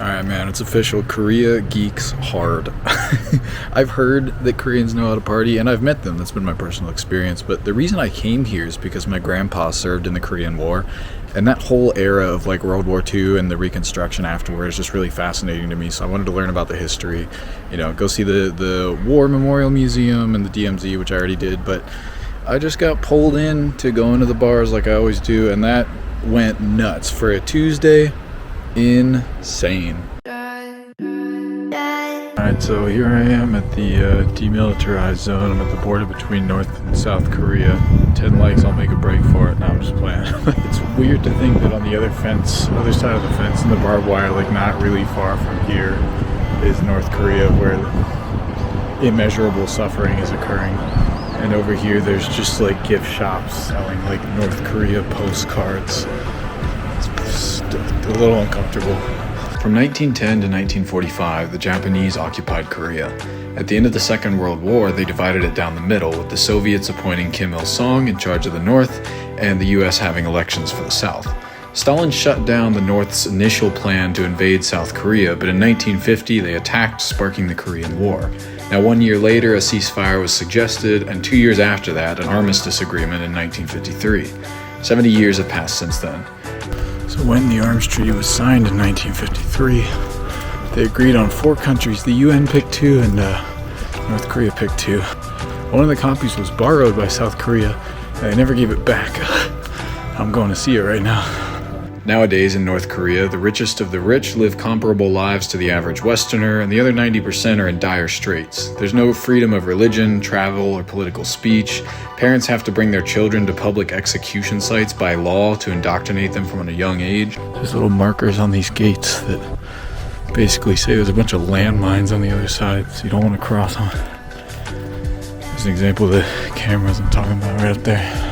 Alright man, it's official. Korea geeks hard. I've heard that Koreans know how to party, and I've met them. That's been my personal experience. But the reason I came here is because my grandpa served in the Korean War, and that whole era of like World War II and the reconstruction afterwards is just really fascinating to me. So I wanted to learn about the history, you know, go see the War Memorial Museum and the DMZ, which I already did. But I just got pulled in to go into the bars like I always do, and that went nuts for a Tuesday. Insane. Alright, so here I am at the demilitarized zone. I'm at the border between North and South Korea. 10 likes, I'll make a break for it. No, I'm just playing. It's weird to think that on the other side of the fence in the barbed wire, like not really far from here, is North Korea, where immeasurable suffering is occurring. And over here there's just like gift shops selling like North Korea postcards. It's a little uncomfortable. From 1910 to 1945, the Japanese occupied Korea. At the end of the Second World War, they divided it down the middle, with the Soviets appointing Kim Il-sung in charge of the North, and the US having elections for the South. Stalin shut down the North's initial plan to invade South Korea, but in 1950 they attacked, sparking the Korean War. Now 1 year later, a ceasefire was suggested, and 2 years after that, an armistice agreement in 1953. 70 years have passed since then. So when the Arms Treaty was signed in 1953, they agreed on 4 countries. The UN picked 2 and North Korea picked 2. One of the copies was borrowed by South Korea, and they never gave it back. I'm going to see it right now. Nowadays in North Korea, the richest of the rich live comparable lives to the average Westerner, and the other 90% are in dire straits. There's no freedom of religion, travel, or political speech. Parents have to bring their children to public execution sites by law to indoctrinate them from a young age. There's little markers on these gates that basically say there's a bunch of landmines on the other side, so you don't want to cross them. There's an example of the cameras I'm talking about right up there.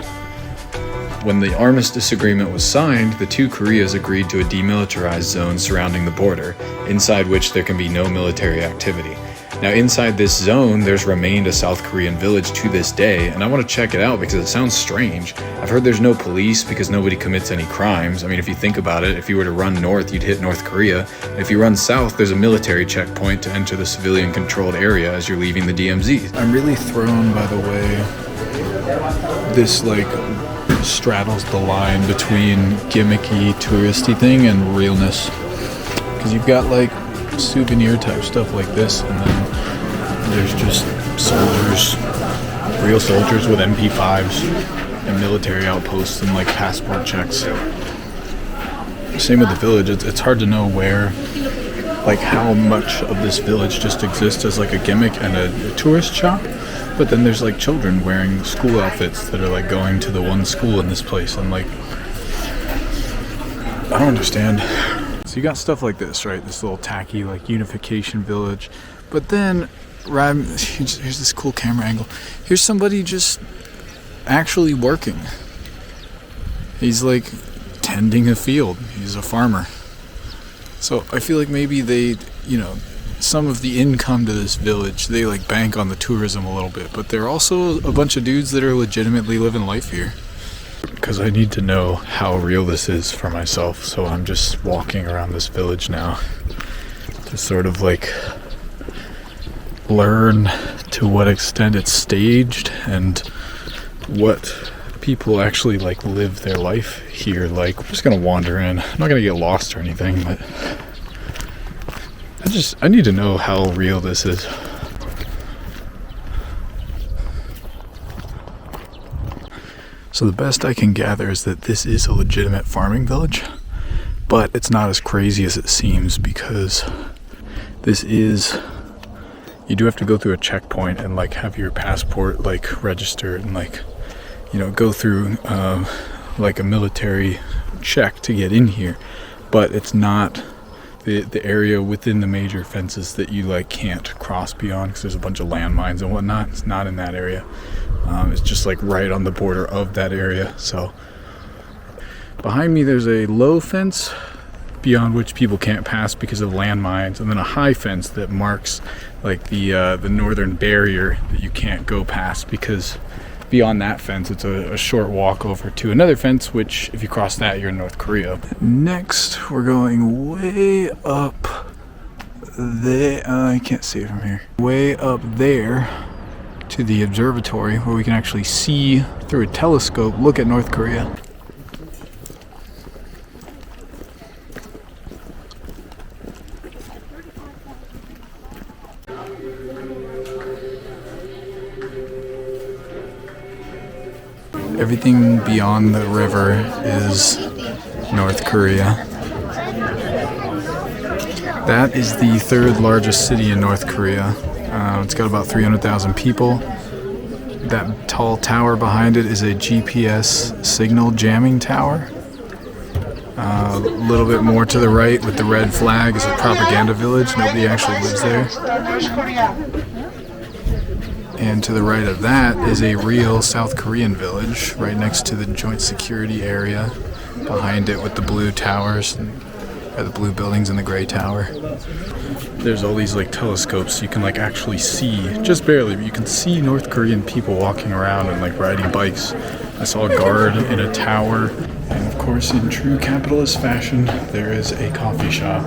When the armistice agreement was signed, the 2 Koreas agreed to a demilitarized zone surrounding the border, inside which there can be no military activity. Now inside this zone, there's remained a South Korean village to this day, and I want to check it out because it sounds strange. I've heard there's no police because nobody commits any crimes. I mean, if you think about it, if you were to run north, you'd hit North Korea. And if you run south, there's a military checkpoint to enter the civilian-controlled area as you're leaving the DMZ. I'm really thrown by the way this, like, straddles the line between gimmicky touristy thing and realness, because you've got like souvenir type stuff like this, and then there's just soldiers, real soldiers with MP5s and military outposts and like passport checks. Same with the village. It's hard to know where, like how much of this village just exists as like a gimmick and a tourist shop. But then there's like children wearing school outfits that are like going to the one school in this place, and like I don't understand. So you got stuff like this, right? This little tacky like unification village, but then here's this cool camera angle. Here's somebody just actually working. He's like tending a field. He's a farmer. So I feel like maybe they, you know, some of the income to this village, they like bank on the tourism a little bit, but they're also a bunch of dudes that are legitimately living life here. Because I need to know how real this is for myself, so I'm just walking around this village now to sort of like learn to what extent it's staged and what people actually like live their life here like. I'm just gonna wander in. I'm not gonna get lost or anything, but I need to know how real this is. So the best I can gather is that this is a legitimate farming village, but it's not as crazy as it seems, because you do have to go through a checkpoint and like have your passport like registered and like, you know, go through like a military check to get in here. But it's not the area within the major fences that you like can't cross beyond, because there's a bunch of landmines and whatnot. It's not in that area. It's just like right on the border of that area. So behind me there's a low fence beyond which people can't pass because of landmines, and then a high fence that marks like the northern barrier that you can't go past, because beyond that fence it's a short walk over to another fence, which if you cross that you're in North Korea. Next we're going way up there. I can't see it from here. Way up there to the observatory where we can actually see through a telescope, look at North Korea. Everything beyond the river is North Korea. That is the third largest city in North Korea. It's got about 300,000 people. That tall tower behind it is a GPS signal jamming tower. A little bit more to the right with the red flag is a propaganda village. Nobody actually lives there. And to the right of that is a real South Korean village right next to the joint security area behind it with the blue towers, or the blue buildings and the gray tower. There's all these like telescopes you can like actually see, just barely, but you can see North Korean people walking around and like riding bikes. I saw a guard in a tower. And of course, in true capitalist fashion, there is a coffee shop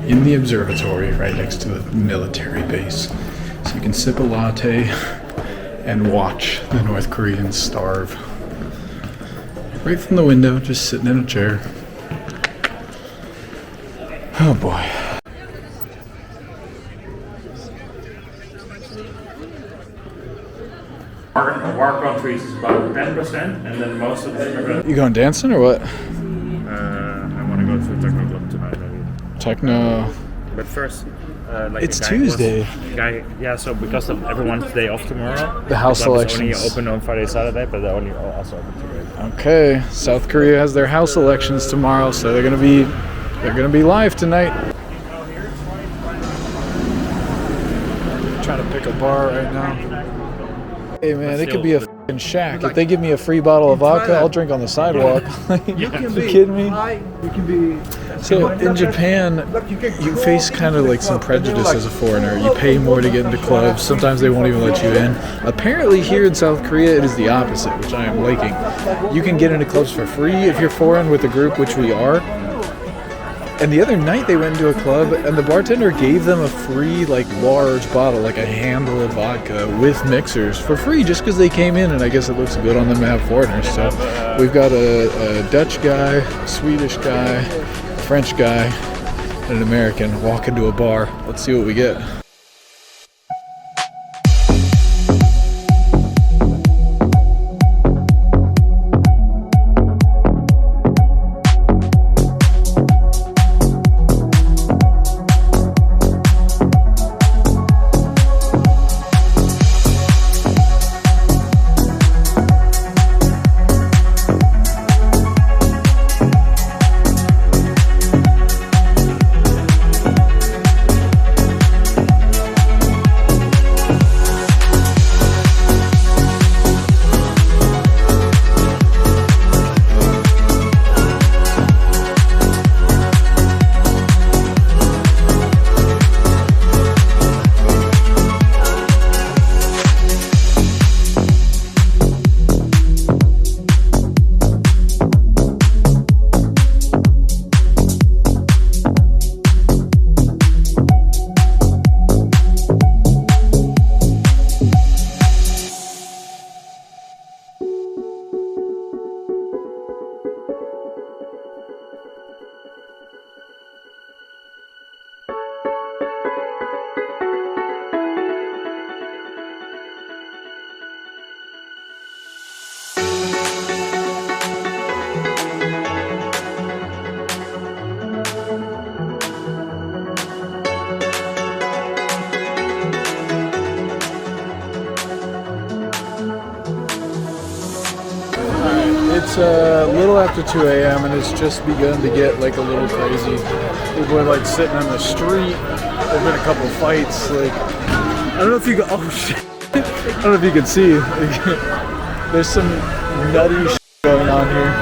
in the observatory right next to the military base. So you can sip a latte and watch the North Koreans starve. Right from the window, just sitting in a chair. Oh boy. Our country is about 10%, and then most of them are going. You going dancing or what? I want to go to a techno club tonight, maybe. Techno. But first, it's Tuesday. Yeah. So because of everyone's day off tomorrow, the house elections only open on Friday, Saturday, but they're only also open today. Okay, South Korea has their house elections tomorrow, so they're gonna be live tonight. Trying to pick a bar right now. Hey man, it could be a f***ing shack. If they give me a free bottle of vodka, I'll drink on the sidewalk. You kidding me? You can be. So in Japan, you face kind of like some prejudice as a foreigner. You pay more to get into clubs. Sometimes they won't even let you in. Apparently here in South Korea, it is the opposite, which I am liking. You can get into clubs for free if you're foreign with a group, which we are. And the other night they went into a club and the bartender gave them a free like large bottle, like a handle of vodka with mixers for free just because they came in, and I guess it looks good on them to have foreigners. So we've got a Dutch guy, a Swedish guy, a French guy, and an American walk into a bar. Let's see what we get. It's a little after 2 a.m. and it's just begun to get like a little crazy. People are like sitting on the street. There've been a couple fights. Like, I don't know if you can. Oh shit! I don't know if you can see. There's some nutty shit going on here.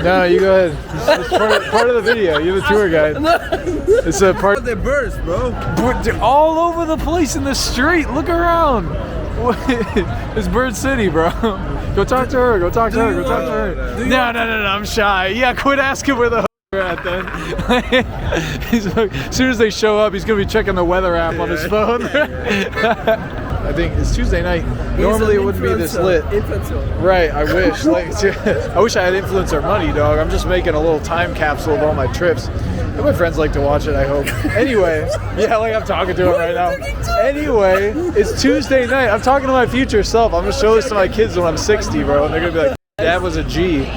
No, you go ahead. It's part of the video. You're the tour guide. It's a part. They're birds, bro. They're all over the place in the street. Look around. It's Bird City, bro. Go talk to her. Go talk to her. Go talk to her. No, I'm shy. Yeah, quit asking where the at then. He's like, as soon as they show up, he's gonna be checking the weather app on his phone. I think it's Tuesday night. Normally it wouldn't be this lit. Right, I wish. Like, I wish I had influencer money, dog. I'm just making a little time capsule of all my trips. And my friends like to watch it, I hope. Anyway, yeah, like I'm talking to him right now. Anyway, it's Tuesday night. I'm talking to my future self. I'm gonna show this to my kids when I'm 60, bro. And they're gonna be like, Dad was a G.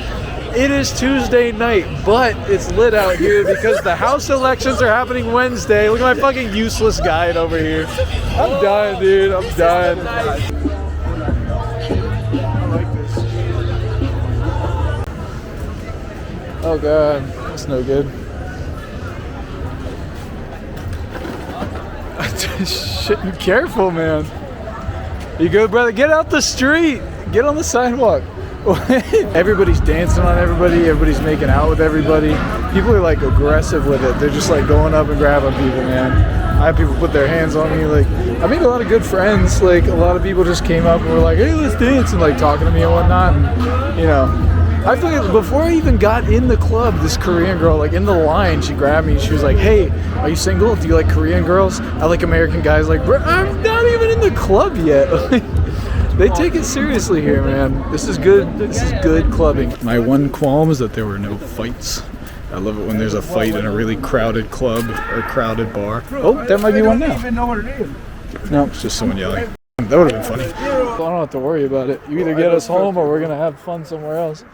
It is Tuesday night, but it's lit out here because the house elections are happening Wednesday. Look at my fucking useless guide over here. I'm done, dude. I'm done. I like this. Oh god, that's no good. Shit, careful, man. You good, brother? Get out the street. Get on the sidewalk. Everybody's dancing on everybody. Everybody's making out with everybody. People are like aggressive with it. They're just like going up and grabbing people, man. I have people put their hands on me. Like, I made a lot of good friends. Like, a lot of people just came up and were like, hey, let's dance, and like talking to me and whatnot. And, you know, I feel like before I even got in the club, this Korean girl, like in the line, she grabbed me. She was like, hey, are you single? Do you like Korean girls? I like American guys. Like, bro, I'm not even in the club yet. They take it seriously here, man. This is good. This is good clubbing. My one qualm is that there were no fights. I love it when there's a fight in a really crowded club or crowded bar. Oh, there might be one now. No, it's just someone yelling. That would have been funny. I don't have to worry about it. You either get us home or we're gonna have fun somewhere else.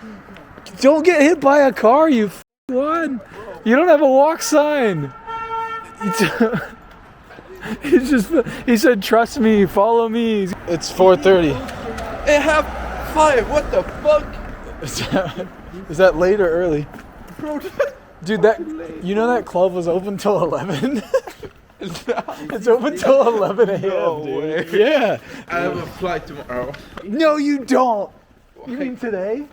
Don't get hit by a car, you one. You don't have a walk sign. He said, trust me, follow me. It's 4:30. Hey, half 5. What the fuck? Is that late or early? Dude, you know that club was open till 11? It's open till 11 a.m. No dude. way. Yeah. I have a flight tomorrow. No, you don't. You mean today?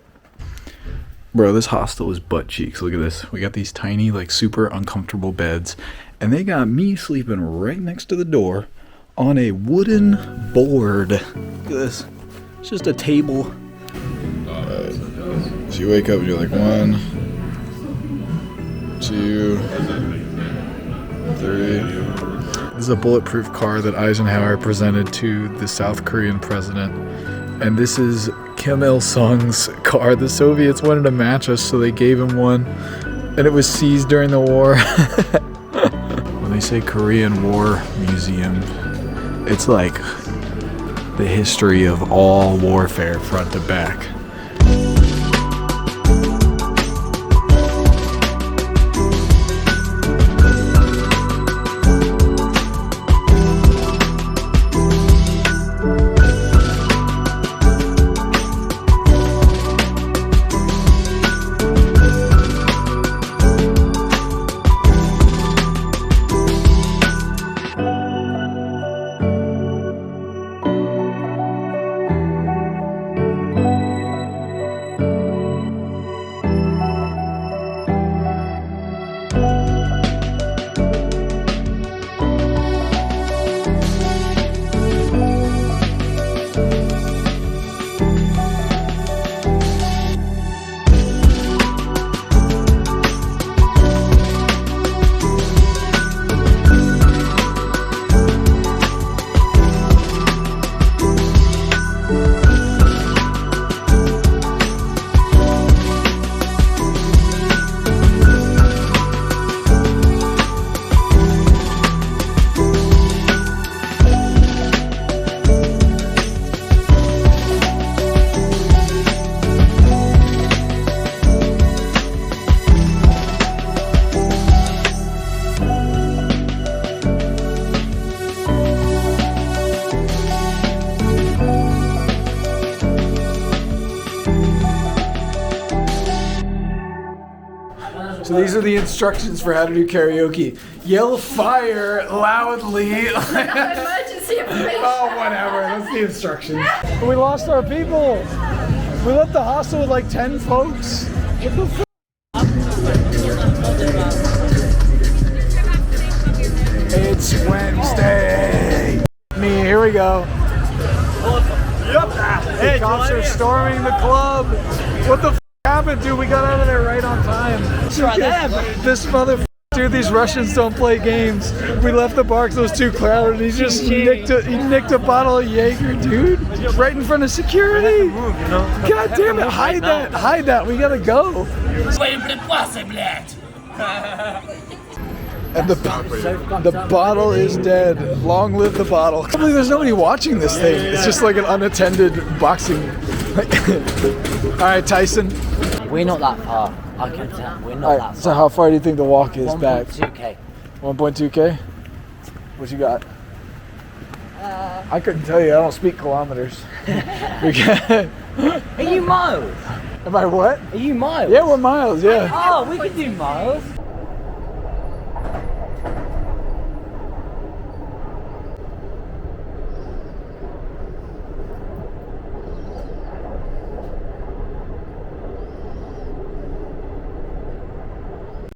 Bro, this hostel is butt cheeks. Look at this. We got these tiny, like, super uncomfortable beds. And they got me sleeping right next to the door on a wooden board. Look at this. It's just a table. So you wake up and you're like, 1, 2, 3. This is a bulletproof car that Eisenhower presented to the South Korean president. And this is Kim Il-sung's car. The Soviets wanted to match us, so they gave him one. And it was seized during the war. When they say Korean War Museum, it's like the history of all warfare front to back. So these are the instructions for how to do karaoke. Yell fire loudly. Emergency information. Oh, whatever. That's the instructions. We lost our people. We left the hostel with like 10 folks. What the f***? It's Wednesday. Me, here we go. The cops are storming the club. What the f*** happened, dude? We got out of there right on time. This mother. Dude, these Russians don't play games. We left the bar because it was too crowded, and he just nicked a bottle of Jaeger, dude, right in front of security. God damn it! Hide that. We gotta go. And the bottle is dead. Long live the bottle. I can't believe there's nobody watching this thing. It's just like an unattended boxing. All right, Tyson. We're not that far. I can tell. We're not that far. So how far do you think the walk is back? 1.2k. 1.2k? What you got? I couldn't tell you. I don't speak kilometers. Are you miles? Am I what? Are you miles? Yeah, we're miles. Yeah. Oh, we can do miles.